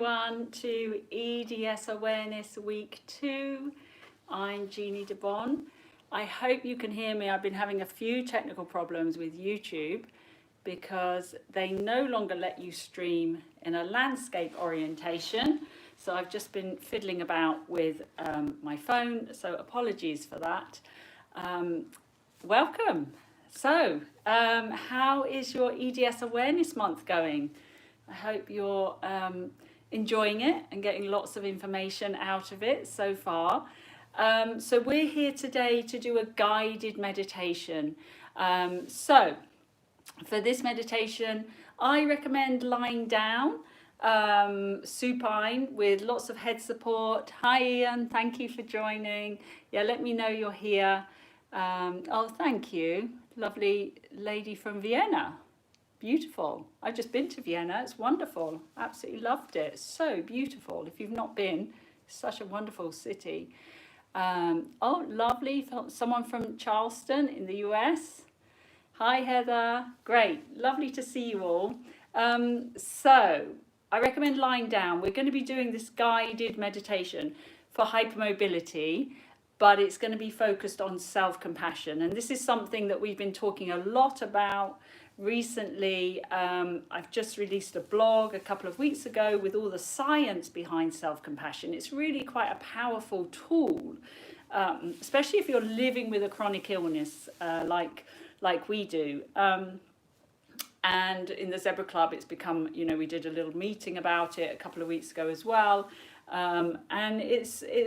Everyone to EDS Awareness Week 2. I'm Jeannie DeBon. I hope you can hear me. I've been having a few technical problems with YouTube because they no longer let you stream in a landscape orientation. So I've just been fiddling about with my phone, so apologies for that. Welcome. So how is your EDS Awareness Month going? I hope you're enjoying it and getting lots of information out of it so far. So we're here today to do a guided meditation. So for this meditation, I recommend lying down, supine with lots of head support. Hi Ian, thank you for joining. Yeah, let me know you're here. Oh, thank you. Lovely lady from Vienna. Beautiful. I've just been to Vienna. It's wonderful. Absolutely loved it. So beautiful. If you've not been, it's such a wonderful city. Oh, lovely. Someone from Charleston in the US. Hi, Heather. Great. Lovely to see you all. So I recommend lying down. We're going to be doing this guided meditation for hypermobility, but it's going to be focused on self-compassion. And this is something that we've been talking a lot about recently. I've just released a blog a couple of weeks ago with all the science behind self-compassion. It's really quite a powerful tool, especially if you're living with a chronic illness like we do. And in the Zebra Club, it's become, we did a little meeting about it a couple of weeks ago as well. And it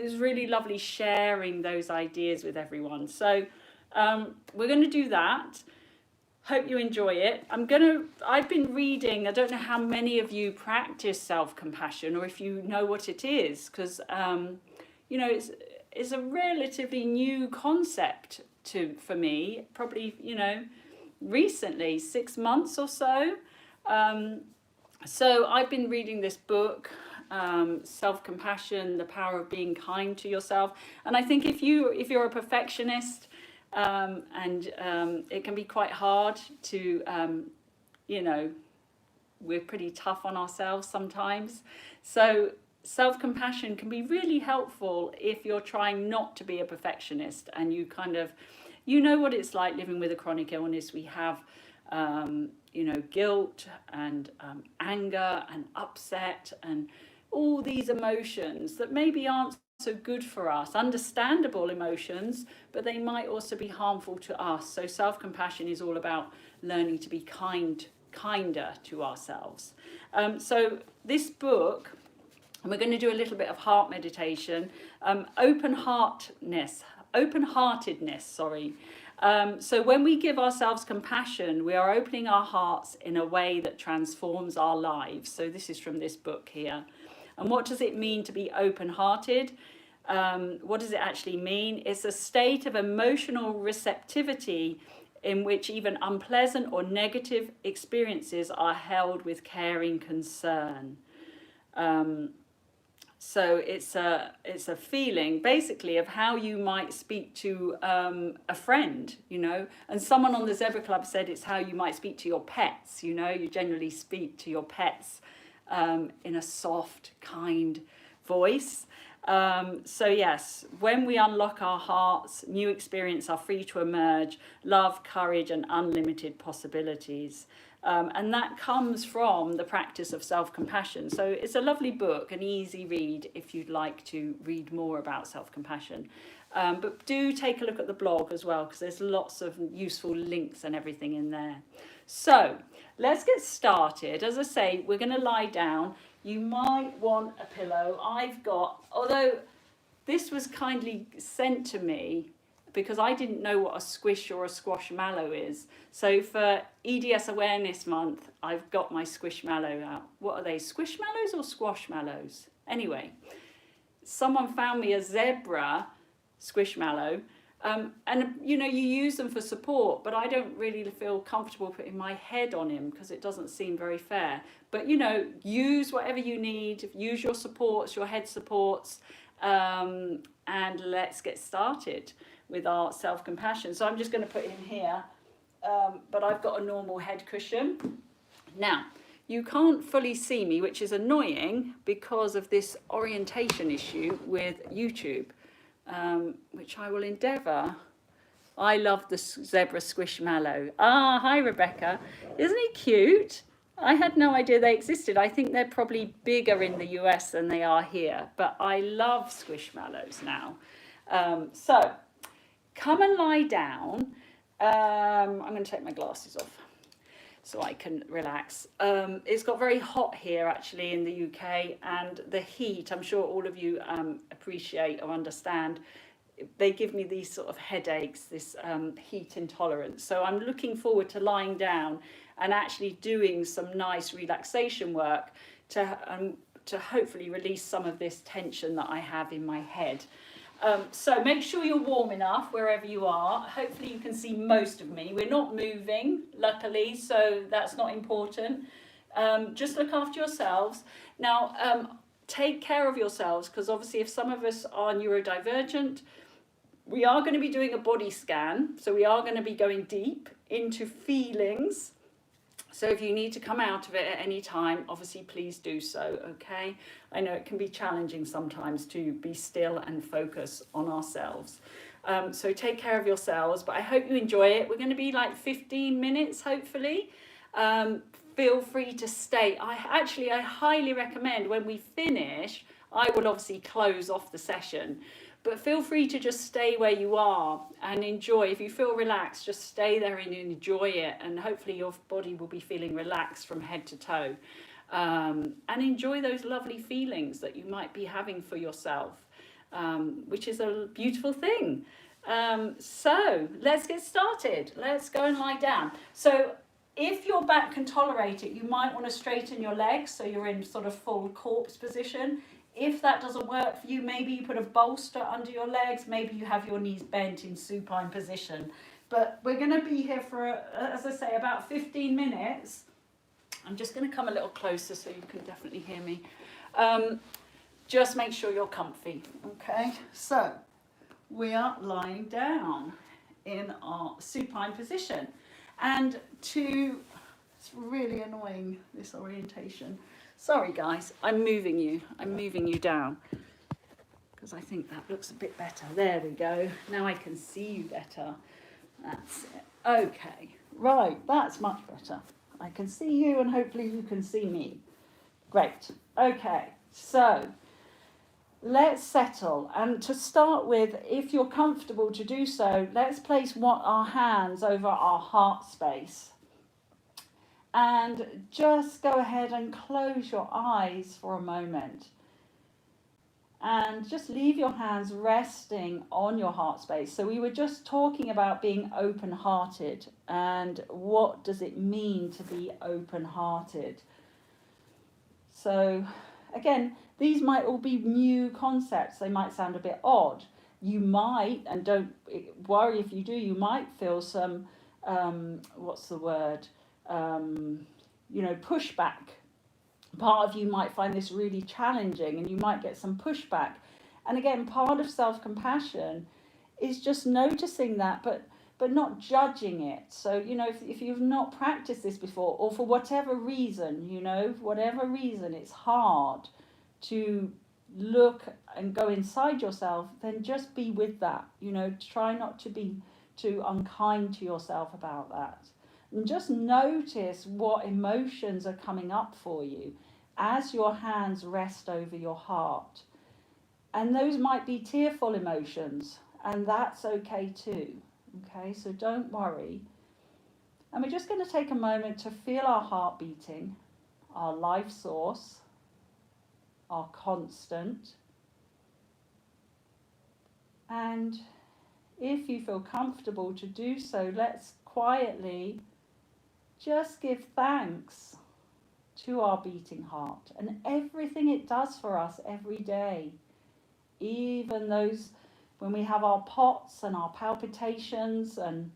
was really lovely sharing those ideas with everyone. So we're going to do that. Hope you enjoy it. I've been reading, I don't know how many of you practice self-compassion or if you know what it is, because, it's a relatively new concept for me, probably, recently, 6 months or so. So I've been reading this book, Self-Compassion, The Power of Being Kind to Yourself. And I think if you're a perfectionist, and it can be quite hard to, we're pretty tough on ourselves sometimes. So self-compassion can be really helpful if you're trying not to be a perfectionist and you know what it's like living with a chronic illness. We have, guilt and anger and upset and all these emotions that maybe aren't so good for us, understandable emotions, but they might also be harmful to us. So self-compassion is all about learning to be kinder to ourselves. So this book, and we're going to do a little bit of heart meditation, open-heartedness. So when we give ourselves compassion, we are opening our hearts in a way that transforms our lives. So this is from this book here. And what does it mean to be open-hearted? What does it actually mean? It's a state of emotional receptivity in which even unpleasant or negative experiences are held with caring concern. So it's a feeling basically of how you might speak to a friend, and someone on the Zebra Club said it's how you might speak to your pets, you generally speak to your pets in a soft, kind voice. So yes, when we unlock our hearts, new experiences are free to emerge, love, courage, and unlimited possibilities. And that comes from the practice of self-compassion. So it's a lovely book, an easy read if you'd like to read more about self-compassion. But do take a look at the blog as well, because there's lots of useful links and everything in there. So let's get started. As I say, we're going to lie down. You might want a pillow. Although this was kindly sent to me because I didn't know what a squish or a squashmallow is. So for EDS Awareness Month, I've got my squishmallow out. What are they, squishmallows or squashmallows? Anyway, someone found me a zebra squishmallow. And you use them for support, but I don't really feel comfortable putting my head on him because it doesn't seem very fair. But use whatever you need, use your supports, your head supports, and let's get started with our self-compassion. So I'm just going to put him here, but I've got a normal head cushion. Now, you can't fully see me, which is annoying because of this orientation issue with YouTube, which I will endeavour. I love the zebra squishmallow. Ah, hi Rebecca. Isn't he cute? I had no idea they existed. I think they're probably bigger in the US than they are here, but I love squishmallows now. So come and lie down. I'm going to take my glasses off so I can relax. It's got very hot here actually in the UK, and the heat, I'm sure all of you appreciate or understand, they give me these sort of headaches, this heat intolerance. So I'm looking forward to lying down and actually doing some nice relaxation work to hopefully release some of this tension that I have in my head. So make sure you're warm enough wherever you are. Hopefully you can see most of me. We're not moving, luckily, so that's not important. Just look after yourselves. Now, take care of yourselves, because obviously if some of us are neurodivergent, we are going to be doing a body scan. So we are going to be going deep into feelings. So if you need to come out of it at any time, obviously please do so, okay? I know it can be challenging sometimes to be still and focus on ourselves. So take care of yourselves, but I hope you enjoy it. We're going to be like 15 minutes, hopefully. Feel free to stay. I highly recommend when we finish, I will obviously close off the session. But feel free to just stay where you are and enjoy. If you feel relaxed, just stay there and enjoy it. And hopefully your body will be feeling relaxed from head to toe. And enjoy those lovely feelings that you might be having for yourself, which is a beautiful thing. So let's get started. Let's go and lie down. So if your back can tolerate it, you might want to straighten your legs so you're in sort of full corpse position. If that doesn't work for you, maybe you put a bolster under your legs, maybe you have your knees bent in supine position. But we're going to be here for, as I say, about 15 minutes. I'm just going to come a little closer so you can definitely hear me. Just make sure you're comfy, okay? So we are lying down in our supine position. And it's really annoying, this orientation. Sorry guys, I'm moving you down because I think that looks a bit better. There we go. Now I can see you better. That's it. Okay, right, that's much better. I can see you and hopefully you can see me. Great. Okay, so let's settle. And to start with, if you're comfortable to do so, let's place our hands over our heart space. And just go ahead and close your eyes for a moment. And just leave your hands resting on your heart space. So we were just talking about being open-hearted. And what does it mean to be open-hearted? So again, these might all be new concepts. They might sound a bit odd. You might, and don't worry if you do, you might feel some, pushback. Part of you might find this really challenging and you might get some pushback. And again, part of self-compassion is just noticing that, but not judging it. So, if you've not practiced this before, or for whatever reason, it's hard to look and go inside yourself, then just be with that. Try not to be too unkind to yourself about that. And just notice what emotions are coming up for you as your hands rest over your heart. And those might be tearful emotions, and that's okay too. Okay, so don't worry. And we're just going to take a moment to feel our heart beating, our life source, our constant. And if you feel comfortable to do so, let's quietly just give thanks to our beating heart and everything it does for us every day. Even those, when we have our POTS and our palpitations and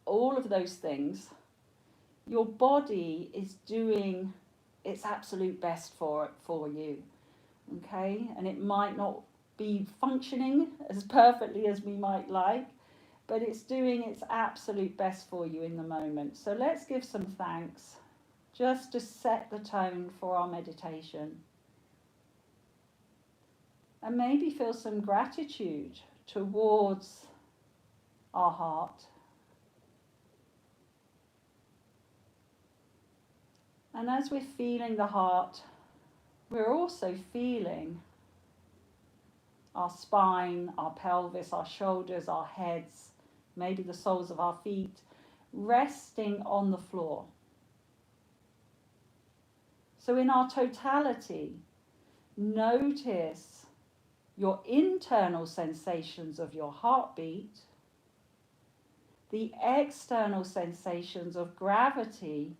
all of those things, your body is doing its absolute best for you, okay? And it might not be functioning as perfectly as we might like, but it's doing its absolute best for you in the moment. So let's give some thanks just to set the tone for our meditation. And maybe feel some gratitude towards our heart. And as we're feeling the heart, we're also feeling our spine, our pelvis, our shoulders, our heads, maybe the soles of our feet, resting on the floor. So in our totality, notice your internal sensations of your heartbeat, the external sensations of gravity,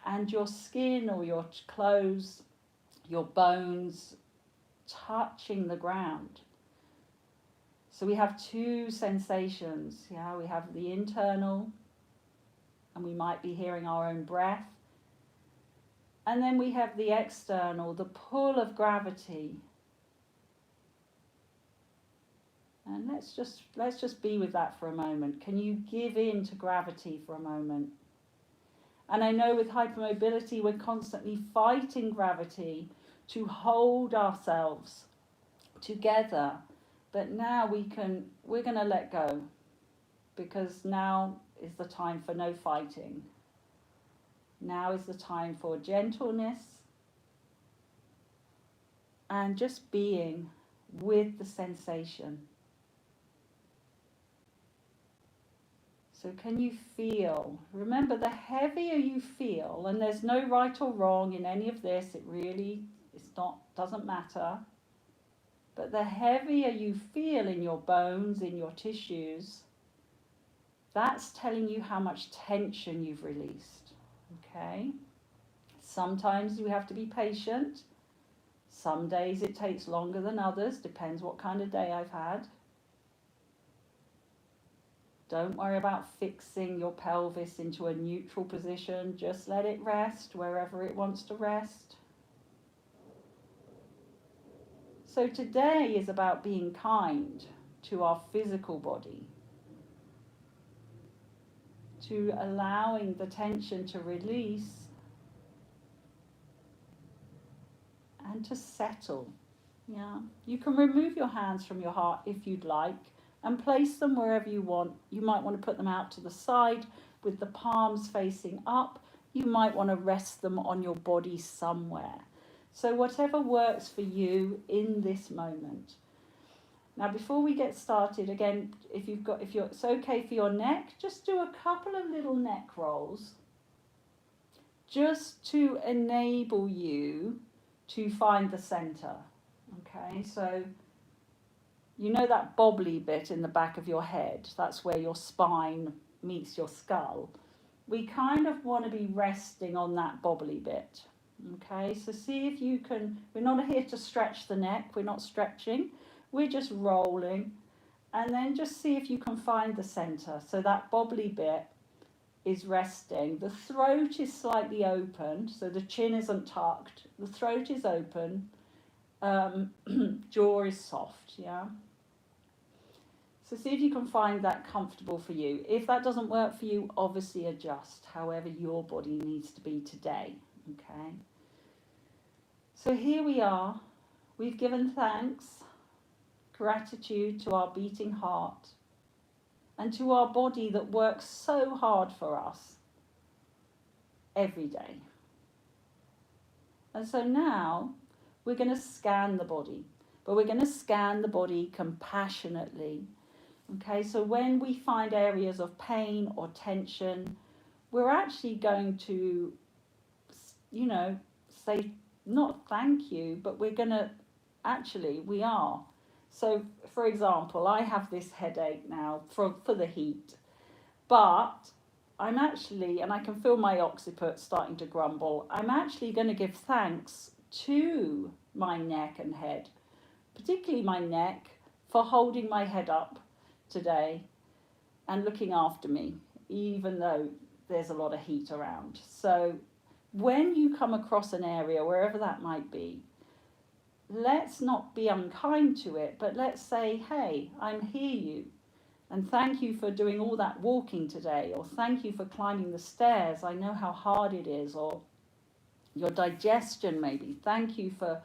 and your skin or your clothes, your bones touching the ground. So we have two sensations. Yeah, we have the internal, and we might be hearing our own breath. And then we have the external, the pull of gravity. And let's just be with that for a moment. Can you give in to gravity for a moment? And I know with hypermobility, we're constantly fighting gravity to hold ourselves together. But now we're going to let go, because now is the time for no fighting. Now is the time for gentleness and just being with the sensation. So can you feel? Remember, the heavier you feel, and there's no right or wrong in any of this, doesn't matter. But the heavier you feel in your bones, in your tissues, that's telling you how much tension you've released. Okay? Sometimes you have to be patient. Some days it takes longer than others, depends what kind of day I've had. Don't worry about fixing your pelvis into a neutral position. Just let it rest wherever it wants to rest. So today is about being kind to our physical body, to allowing the tension to release and to settle. Yeah, you can remove your hands from your heart if you'd like, and place them wherever you want. You might want to put them out to the side with the palms facing up. You might want to rest them on your body somewhere. So whatever works for you in this moment. Now before we get started, again, if it's okay for your neck, just do a couple of little neck rolls just to enable you to find the center. Okay, so you know that bobbly bit in the back of your head, that's where your spine meets your skull. We kind of want to be resting on that bobbly bit. Okay, so see if you can, we're not here to stretch the neck, we're not stretching, we're just rolling. And then just see if you can find the center. So that bobbly bit is resting. The throat is slightly open, so the chin isn't tucked. The throat is open, jaw is soft, yeah? So see if you can find that comfortable for you. If that doesn't work for you, obviously adjust however your body needs to be today, okay? So here we are. We've given thanks, gratitude to our beating heart and to our body that works so hard for us every day. And so now we're going to scan the body, but we're going to scan the body compassionately. Okay, so when we find areas of pain or tension, we're actually going to, say not thank you, but we're going to, we are. So, for example, I have this headache now for the heat, but I'm actually, and I can feel my occiput starting to grumble, I'm actually going to give thanks to my neck and head, particularly my neck, for holding my head up today and looking after me, even though there's a lot of heat around. So when you come across an area, wherever that might be, let's not be unkind to it, but let's say, hey, I hear you. And thank you for doing all that walking today, or thank you for climbing the stairs. I know how hard it is, or your digestion maybe. Thank you for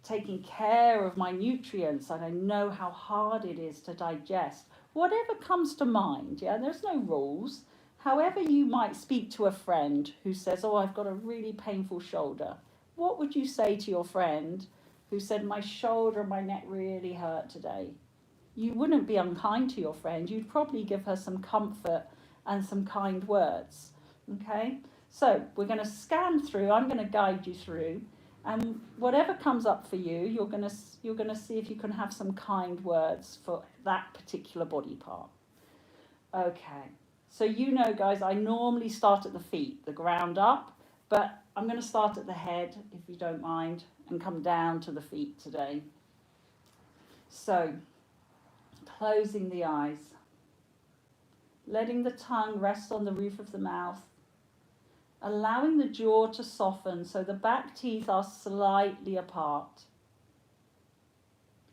taking care of my nutrients, and I know how hard it is to digest. Whatever comes to mind, yeah, there's no rules. However you might speak to a friend who says, oh, I've got a really painful shoulder. What would you say to your friend who said, my shoulder and my neck really hurt today? You wouldn't be unkind to your friend. You'd probably give her some comfort and some kind words, okay? So we're going to scan through. I'm going to guide you through. And whatever comes up for you, you're gonna see if you can have some kind words for that particular body part. Okay, so guys, I normally start at the feet, the ground up, but I'm going to start at the head, if you don't mind, and come down to the feet today. So, closing the eyes, letting the tongue rest on the roof of the mouth, allowing the jaw to soften so the back teeth are slightly apart.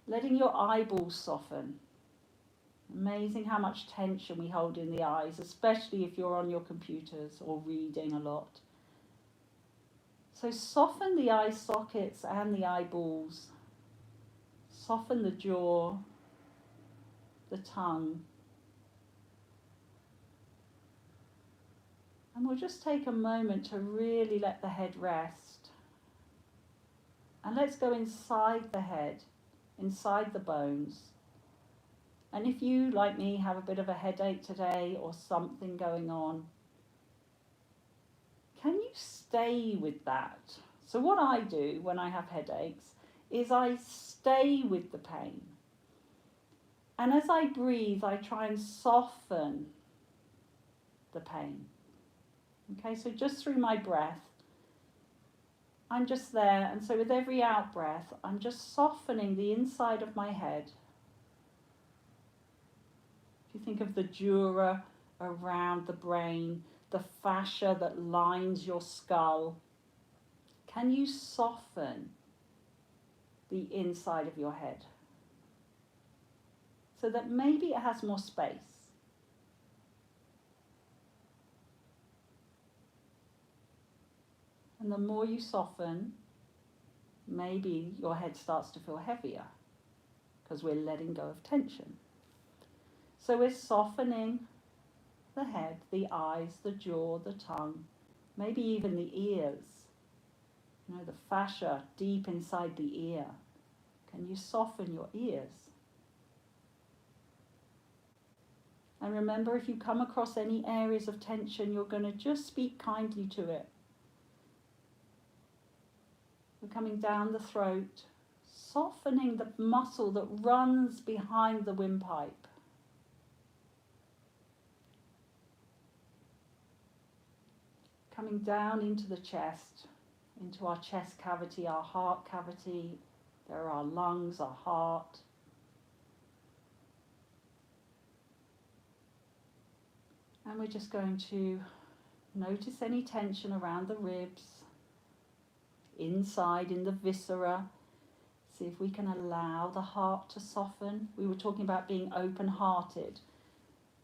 Letting your eyeballs soften. Amazing how much tension we hold in the eyes, especially if you're on your computers or reading a lot. So soften the eye sockets and the eyeballs. Soften the jaw, the tongue. And we'll just take a moment to really let the head rest. And let's go inside the head, inside the bones. And if you, like me, have a bit of a headache today or something going on, can you stay with that? So what I do when I have headaches is I stay with the pain. And as I breathe, I try and soften the pain. Okay, so just through my breath, I'm just there. And so with every out breath, I'm just softening the inside of my head. If you think of the dura around the brain, the fascia that lines your skull, can you soften the inside of your head so that maybe it has more space? And the more you soften, maybe your head starts to feel heavier because we're letting go of tension. So we're softening the head, the eyes, the jaw, the tongue, maybe even the ears. The fascia deep inside the ear. Can you soften your ears? And remember, if you come across any areas of tension, you're going to just speak kindly to it. We're coming down the throat, softening the muscle that runs behind the windpipe. Coming down into the chest, into our chest cavity, our heart cavity. There are our lungs, our heart. And we're just going to notice any tension around the ribs, inside in the viscera. See if we can allow the heart to soften. We were talking about being open-hearted.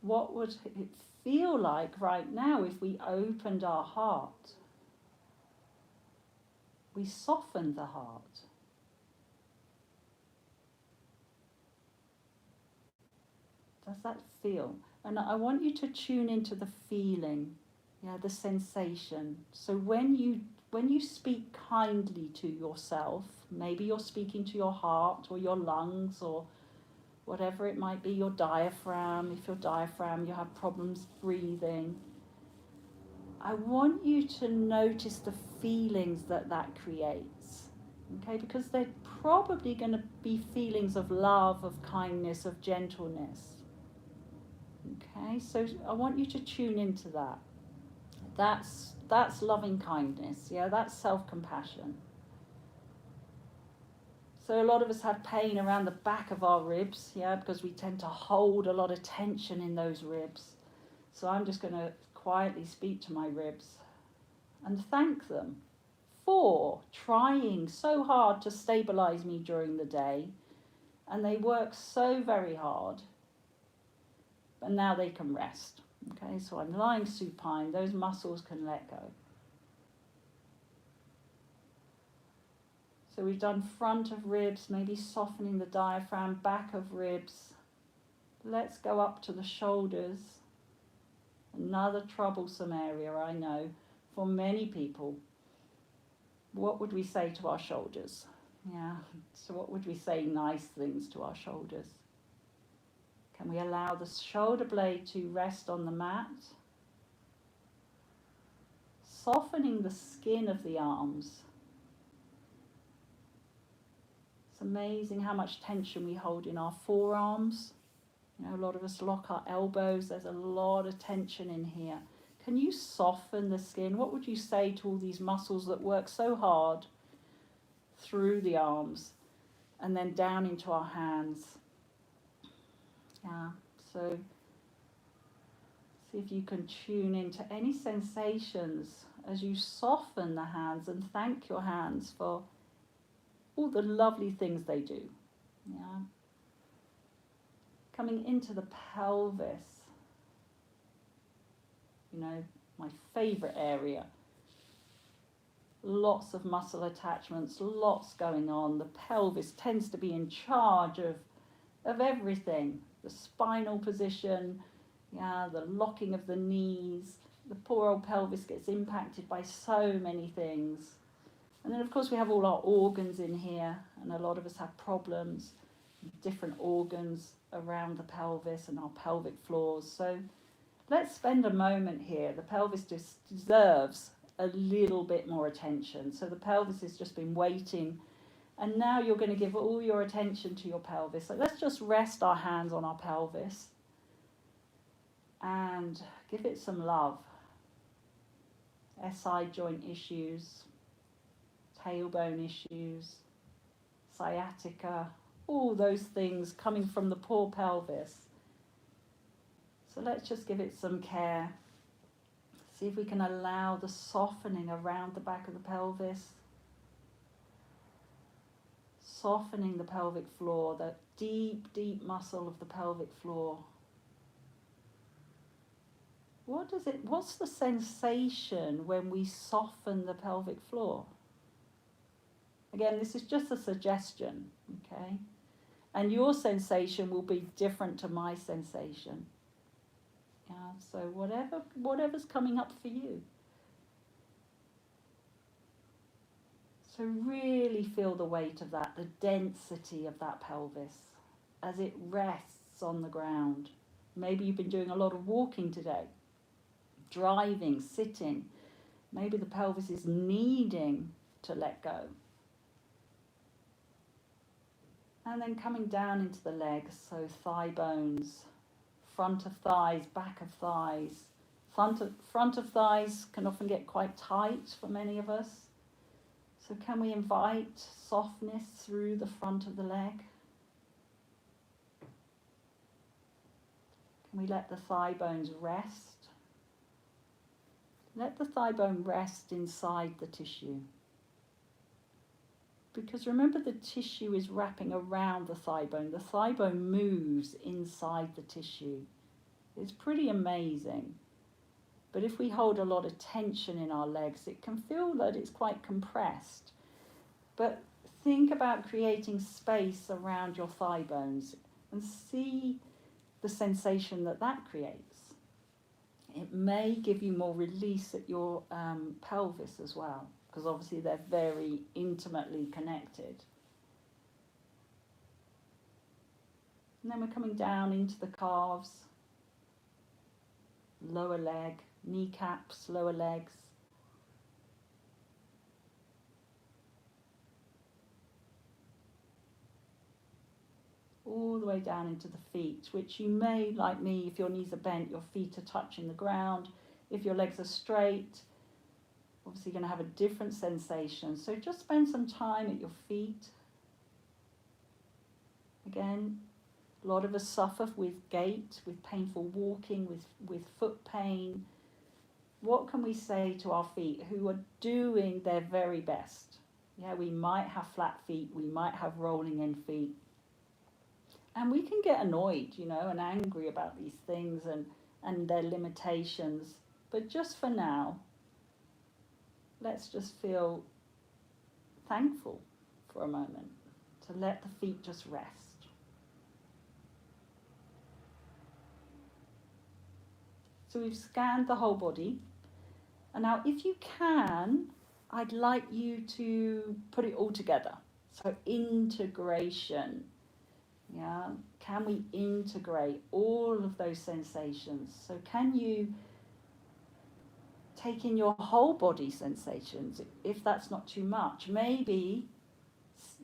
What would it feel like right now if we opened our heart? We softened the heart. Does that feel? And I want you to tune into the feeling, the sensation. So when you speak kindly to yourself, maybe you're speaking to your heart or your lungs or whatever it might be, your diaphragm. If your diaphragm, you have problems breathing. I want you to notice the feelings that creates, okay? Because they're probably going to be feelings of love, of kindness, of gentleness. Okay, so I want you to tune into that. That's loving kindness, that's self-compassion. So a lot of us have pain around the back of our ribs, because we tend to hold a lot of tension in those ribs. So I'm just going to quietly speak to my ribs and thank them for trying so hard to stabilize me during the day. And they work so very hard And now they can rest. Okay, so I'm lying supine, those muscles can let go. So we've done front of ribs, maybe softening the diaphragm, back of ribs. Let's go up to the shoulders. Another troublesome area, I know, for many people. What would we say to our shoulders? Yeah, so what would we say nice things to our shoulders? Can we allow the shoulder blade to rest on the mat? Softening the skin of the arms. It's amazing how much tension we hold in our forearms. You know, a lot of us lock our elbows. There's a lot of tension in here. Can you soften the skin? What would you say to all these muscles that work so hard through the arms and then down into our hands? Yeah, so see if you can tune into any sensations as you soften the hands and thank your hands for all the lovely things they do. Yeah. Coming into the pelvis, you know, my favourite area. Lots of muscle attachments, lots going on. The pelvis tends to be in charge of everything. The spinal position, yeah, the locking of the knees. The poor old pelvis gets impacted by so many things. And then of course we have all our organs in here, and a lot of us have problems, different organs around the pelvis and our pelvic floors. So let's spend a moment here. The pelvis just deserves a little bit more attention. So the pelvis has just been waiting, and now you're going to give all your attention to your pelvis. So let's just rest our hands on our pelvis and give it some love. SI joint issues, tailbone issues, sciatica, all those things coming from the poor pelvis. So let's just give it some care. See if we can allow the softening around the back of the pelvis. Softening the pelvic floor, that deep, deep muscle of the pelvic floor. What's the sensation when we soften the pelvic floor? Again, this is just a suggestion, okay? And your sensation will be different to my sensation. Yeah, so whatever's coming up for you. So really feel the weight of that, the density of that pelvis as it rests on the ground. Maybe you've been doing a lot of walking today, driving, sitting. Maybe the pelvis is needing to let go. And then coming down into the legs, so thigh bones, front of thighs, back of thighs. Front of thighs can often get quite tight for many of us. So can we invite softness through the front of the leg? Can we let the thigh bones rest? Let the thigh bone rest inside the tissue. Because remember, the tissue is wrapping around the thigh bone. The thigh bone moves inside the tissue. It's pretty amazing. But if we hold a lot of tension in our legs, it can feel that it's quite compressed. But think about creating space around your thigh bones and see the sensation that that creates. It may give you more release at your pelvis as well, because obviously they're very intimately connected. And then we're coming down into the calves, lower leg, kneecaps, lower legs. All the way down into the feet, which you may, like me, if your knees are bent, your feet are touching the ground. If your legs are straight, obviously you're going to have a different sensation. So just spend some time at your feet. Again, a lot of us suffer with gait, with painful walking, with foot pain. What can we say to our feet who are doing their very best? Yeah, we might have flat feet, we might have rolling in feet. And we can get annoyed, you know, and angry about these things and their limitations. But just for now, let's just feel thankful for a moment to let the feet just rest. So we've scanned the whole body. And now if you can, I'd like you to put it all together. So integration. Yeah, can we integrate all of those sensations? So can you take in your whole body sensations if that's not too much? Maybe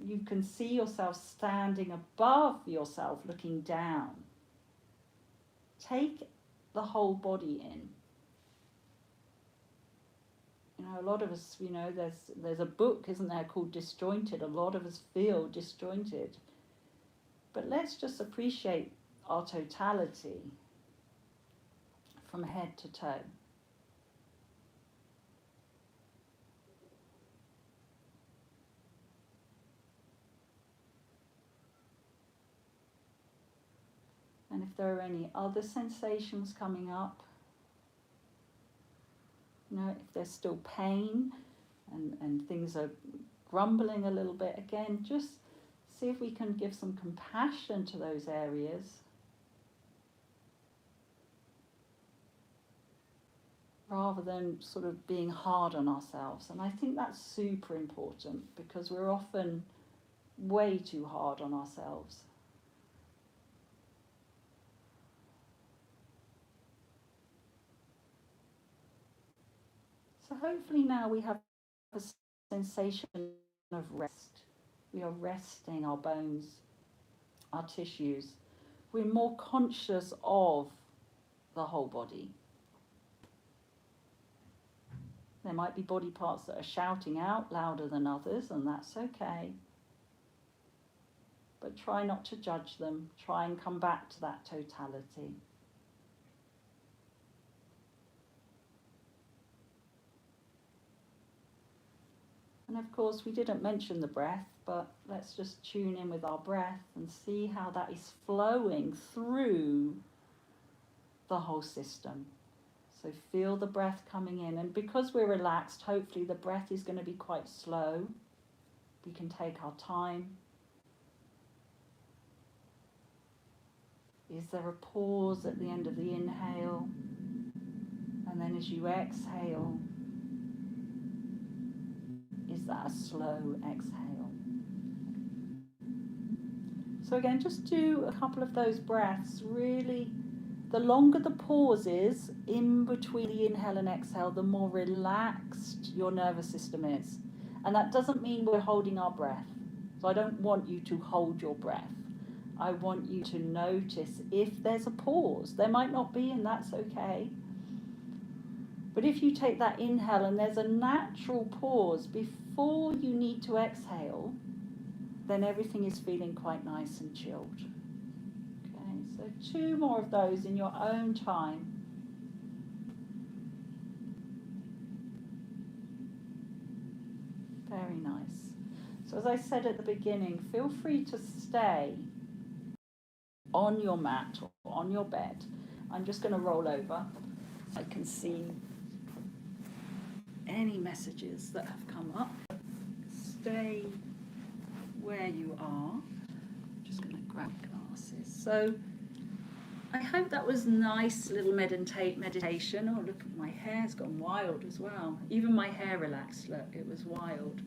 you can see yourself standing above yourself looking down. Take the whole body in. You know, a lot of us, you know, there's a book, isn't there, called Disjointed. A lot of us feel disjointed. But let's just appreciate our totality from head to toe. And if there are any other sensations coming up, you know, if there's still pain and things are grumbling a little bit, again, just see if we can give some compassion to those areas. Rather than sort of being hard on ourselves. And I think that's super important because we're often way too hard on ourselves. So hopefully now we have a sensation of rest. We are resting our bones, our tissues. We're more conscious of the whole body. There might be body parts that are shouting out louder than others, and that's okay. But try not to judge them. Try and come back to that totality. And of course, we didn't mention the breath, but let's just tune in with our breath and see how that is flowing through the whole system. So feel the breath coming in. And because we're relaxed, hopefully the breath is going to be quite slow. We can take our time. Is there a pause at the end of the inhale? And then as you exhale, is that a slow exhale? So again, just do a couple of those breaths. Really, the longer the pause is in between the inhale and exhale, the more relaxed your nervous system is. And that doesn't mean we're holding our breath. So I don't want you to hold your breath. I want you to notice if there's a pause. There might not be, and that's okay. But if you take that inhale and there's a natural pause before you need to exhale, then everything is feeling quite nice and chilled. Okay, so 2 more of those in your own time. Very nice. So as I said at the beginning, feel free to stay on your mat or on your bed. I'm just going to roll over so I can see any messages that have come up. Stay where you are. I'm just going to grab glasses. So I hope that was nice little meditation. Oh, look, my hair's gone wild as well. Even my hair relaxed, look, it was wild.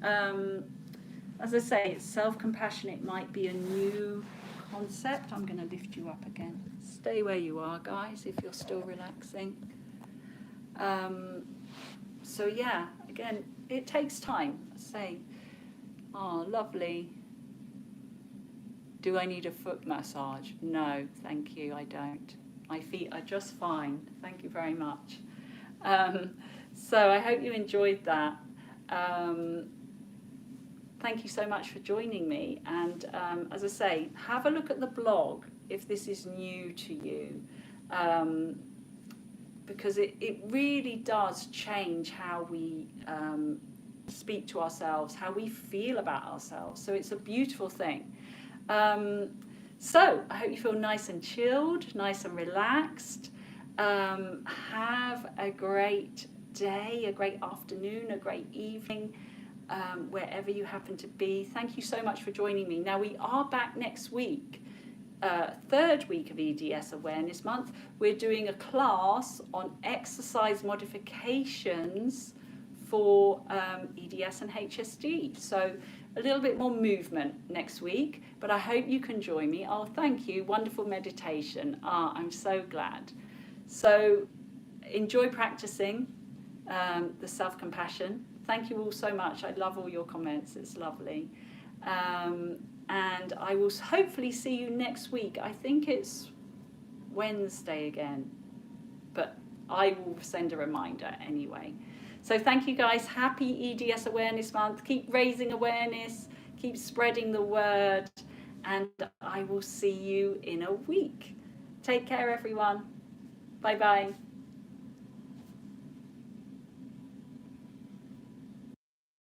As I say, self-compassion, it might be a new concept. I'm going to lift you up again. Stay where you are, guys, if you're still relaxing. So yeah, again, it takes time. Say, oh, lovely. Do I need a foot massage? No, thank you, I don't. My feet are just fine. Thank you very much. So I hope you enjoyed that. Thank you so much for joining me. And as I say, have a look at the blog if this is new to you. Because it really does change how we speak to ourselves, how we feel about ourselves. So it's a beautiful thing. So I hope you feel nice and chilled, nice and relaxed. Have a great day, a great afternoon, a great evening, wherever you happen to be. Thank you so much for joining me. Now we are back next week, third week of EDS Awareness Month. We're doing a class on exercise modifications for EDS and HSD. So a little bit more movement next week, but I hope you can join me. Oh, thank you. Wonderful meditation. I'm so glad. So enjoy practicing the self-compassion. Thank you all so much. I love all your comments. It's lovely. And I will hopefully see you next week. I think it's Wednesday again, but I will send a reminder anyway. So thank you guys. Happy EDS Awareness Month. Keep raising awareness, keep spreading the word, and I will see you in a week. Take care, everyone. Bye-bye.